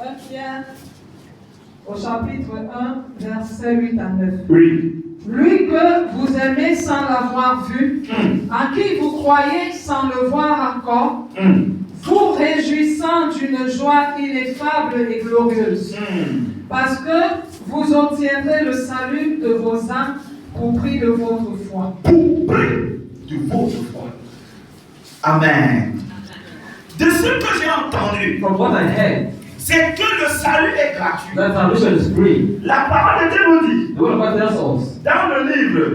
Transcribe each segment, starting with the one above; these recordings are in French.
1 Pierre, au chapitre 1, versets 8 à 9. Oui. Lui que vous aimez sans l'avoir vu, en qui vous croyez sans le voir encore, vous réjouissant d'une joie ineffable et glorieuse, parce que vous obtiendrez le salut de vos âmes pour prix de votre foi. Pour prix de votre foi. Amen. De ce que j'ai entendu, From what I heard, c'est que le salut est gratuit. that salvation is free. La parole de Dieu nous dit, The word of God tells us dans le livre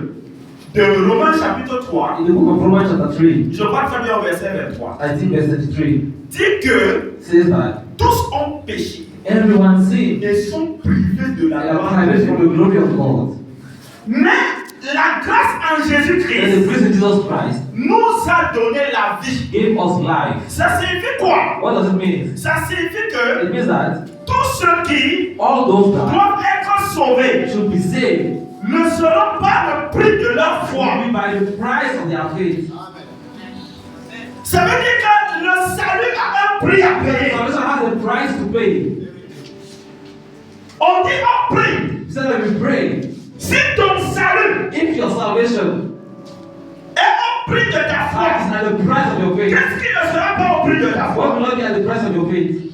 de Romains chapitre 3, in the book of Romans chapter 3, je crois très bien au verset 23, I think verse 33, dit que says that tous ont péché everyone sinned et sont privés de la and are gloire private de from Dieu. the glory of God. Mais la grâce en And the Jésus-Christ grace in Jesus Christ nous a donné la vie. gave us life. Ça signifie quoi? What does it mean? Ça signifie que It means that tous ceux qui all those that doivent être sauvés should be saved ne seront pas le prix de leur foi. will be by the price of their faith. Ça veut dire que le salut a un prix à payer. Salvation has a price to pay. On dit un prix. He said that we pray. Si ton salut If your salvation est au prix de ta is foi, at the price of your faith, qu'est-ce qui ne sera pas au prix de ta what foi? will not be at the price of your faith?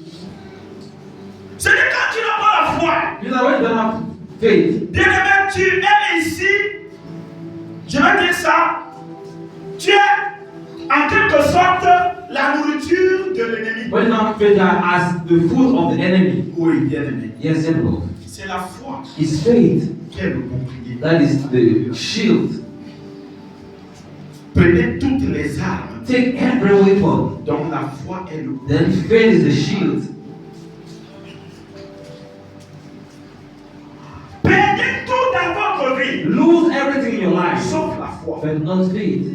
C'est que quand tu n'as pas la foi, Because when you don't have faith, bien-aimé, tu es ici, je vais dire ça, tu es en quelque sorte la nourriture de l'ennemi. when you don't have faith, you are as the food of the enemy. Oui, bien-aimé. Yes, simple. C'est la foi It's faith qui est le bouclier. that is the shield. Prenez toutes les armes Take every weapon. dont la foi est le bouclier. Then faith is the shield. Perdez tout dans votre vie, Lose everything in your life, sauf la foi. but not faith.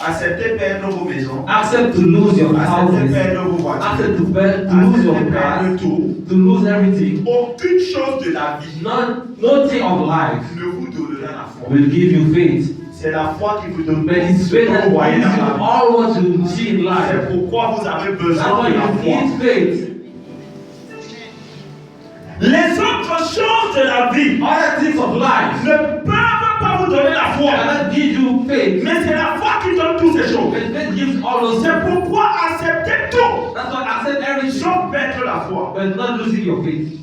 Acceptez perdre vos maisons. Accept to lose your Acceptez houses. perdre vos voitures. Accept to lose your Acceptez cars. perdre tout. To lose everything. Aucune chose de la vie Nothing of life ne vous donnera la foi. will give you faith. C'est la foi qui vous donne But it's ce faith que that vous voyez gives dans you la vie. all what you see in life. C'est pourquoi vous avez That's besoin why de la you foi. need faith. Les autres choses de la vie Other things of life ne peuvent pas vous donner la foi. cannot give you faith. Mais c'est la foi qui donne toutes ces choses. But faith gives all those C'est things. pourquoi accepter tout, That's why accept everything, sauf perdre la foi. but not losing your faith.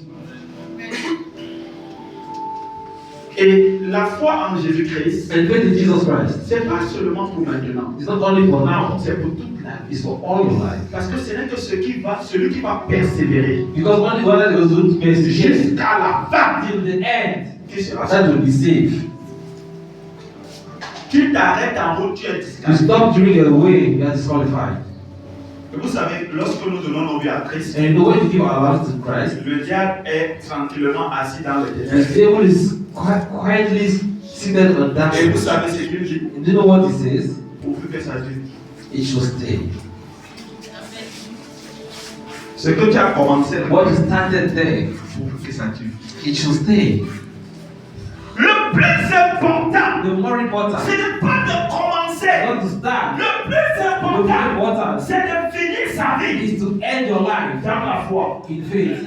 Et la foi en Jésus-Christ, And faith in Jesus Christ c'est pas seulement pour maintenant. is not only for now, C'est pour toute la vie. it's for all your life. Parce que ce n'est que celui qui va persévérer Because only God that goes to persevere jusqu'à la fin till the end, qui sera that will be safe. Tu t'arrêtes en route, tu es You disqualifié. stop during your way, you are disqualified. Et vous savez, lorsque nous donnons nos vies à Christ, And you know when you give our lives to Christ, le diable est tranquillement assis dans le the ténèbres. devil is quietly seated on Et darkness. vous savez ce qu'il dit? And do you know what he says? Pourvu que ça dure. It should stay. Ce que tu as commencé, What you started there, pourvu que ça dure. it should stay. Le plus important, The more important, ce n'est pas de commencer. not to start. Le plus The more important, important c'est de finir sa vie is to end your life dans la foi. in faith.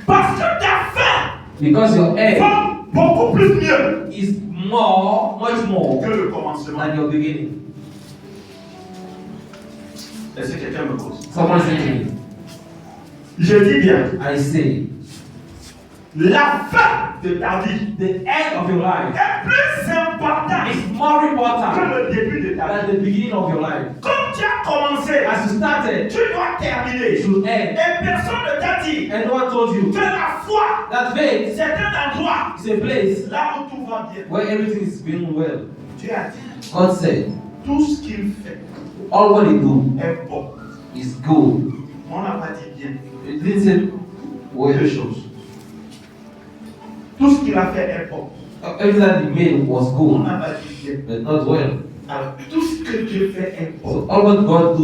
Parce que ta fin Because your end va beaucoup plus mieux is much more que le commencement. than your beginning. Est-ce que quelqu'un me pose? Someone said to me, Je dis bien, I say, la fin de ta vie the end of your life est plus importante is more important que le début de ta vie. than the beginning of your life. Comme tu as commencé, As you started, tu dois terminer. it should end. Et personne ne t'a dit And no one told you que la foi, that faith c'est un endroit is a place là où tout va bien. where everything is going well. Dieu a dit, God said, tout ce qu'il fait all what he do est bon. is good. On n'a pas dit bien. It didn't say Deux well. choses. Tout ce qu'il a fait est bon. Everything that he made was On good, n'a pas dit bien. but not well. Alors, tout ce que Dieu fait est bon. So all what God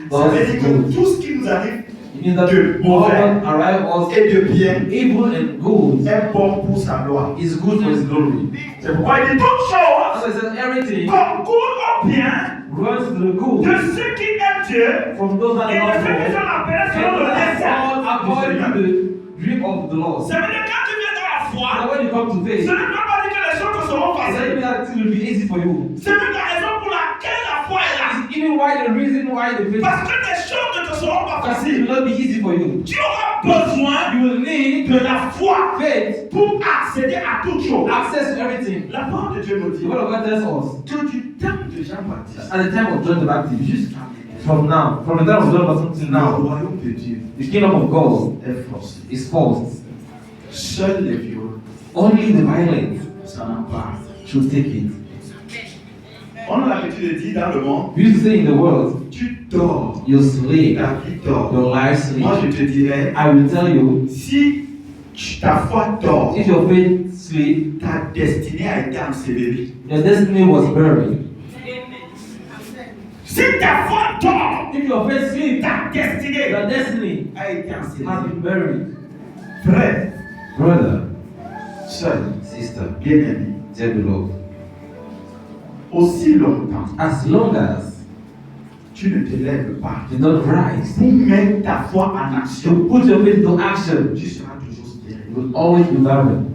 Ça does veut is dire que good. tout ce qui nous arrive It means that de all mauvais what arrive us et de bien evil and good est bon pour sa gloire. is good for his glory. C'est pourquoi il dit toute chose That's why it says everything concourt au bien runs to the good de ceux qui aiment Dieu from those that et de love ceux qui God. sont appelés And selon le those that dessein are du according Seigneur. to the dream of the Lord. Ça veut dire que quand tu viens dans la foi, Now when you come to ce faith, ne veut pas dire que les choses te seront it doesn't faciles. mean that it will be easy for you. C'est même la raison pour laquelle la foi est là. It's even why the reason why the faith Parce que les choses ne te seront pas it faciles. will not be easy for you. Tu auras besoin You will need de la foi faith pour accéder à toute chose. access to everything. La parole de Dieu nous dit The word of God tells us que du temps de Jean-Baptiste at the time of John the Baptist, jusqu'à from now, from the time of John the Baptist till le now, royaume de Dieu the kingdom of God est forcé. is false. Seuls les violents Only the violent s'en emparent. should take it. On a l'habitude de dire dans le monde, We used to say in the world, tu dors, you sleep, ta vie dort. your life sleep. Moi je te dirais, I will tell you, si ta foi dort, if your faith sleep, ta destinée a été ensevelie. your destiny was buried. Si ta foi dort, If your faith sleep, ta destinée your destiny a été has ensevelie. been buried. Frère, Brother, sœur, sister, bien-aimé, dear beloved, aussi longtemps as long as tu ne te lèves pas you don't rise pour mettre ta foi en to action, put your faith into action, tu seras toujours stérile. you will always be barren.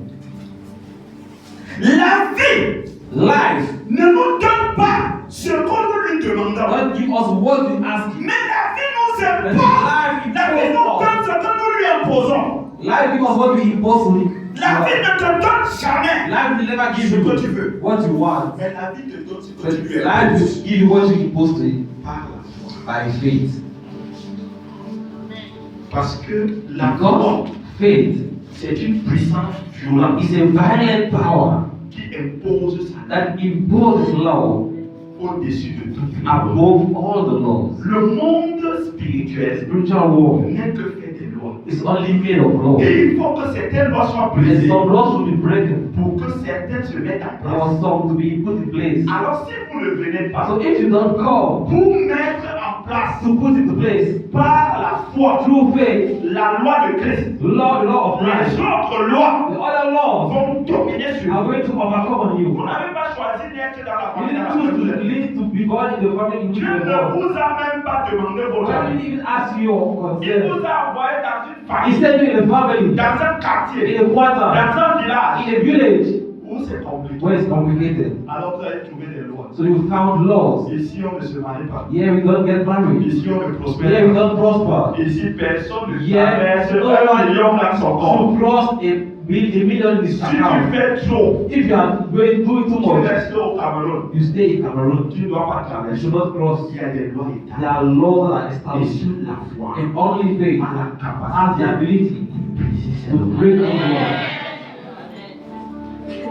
La vie Life ne nous donne pas ce qu'on nous lui demandons. don't give us what we ask. Mais la vie nous But impose. life La vie nous imposes donne ce que nous lui imposons. us. Life gives us what we impose to it. La vie ne te donne jamais Life will never give ce que tu you veux. what you want. Mais la vie te donne ce que But tu lui life imposes will give you what you impose to it par la foi. by faith. Parce que la Because foi, faith c'est une puissance violente is a violent power qui impose sa that imposes law au-dessus de tout. above all the laws. Le monde spirituel Spiritual world n'est que fait des lois. is only made of law. Et il faut que certaines lois soient And brisées some laws will be broken pour que certaines se mettent en place. or some to be put in place. Alors si vous ne venez pas So if you don't come pour mettre en place to put into place par la foi through faith la loi de Christ, the law of les life, autres lois the other laws vont dominer sur are vous. going to overcome on Vous you. n'avez pas choisi d'être dans la You famille. didn't choose to live to be born in the family in which Dieu you were ne born. vous a même pas demandé votre God avis. didn't even ask you your Il consent. vous a envoyé dans une He famille, sent you in a family, dans un quartier, in a quarter, dans un village in a village où c'est compliqué. where it's complicated. Alors vous allez trouver des lois. So you found laws. Ici on ne se marie pas. Here we don't get married. Ici on ne Here we prospère pas. don't prosper. Ici personne ne Here traverse no 1 million dans son one corps. to cross a million in his Si tu account. fais trop, If you are going doing too tu much, restes au Cameroun. you stay in Cameroon. Tu ne dois pas You traverser. should not cross. Il y a des lois There établies. are laws that are Et established. sur la foi, And only faith à la capacité has the ability de briser ces to lois. break those laws.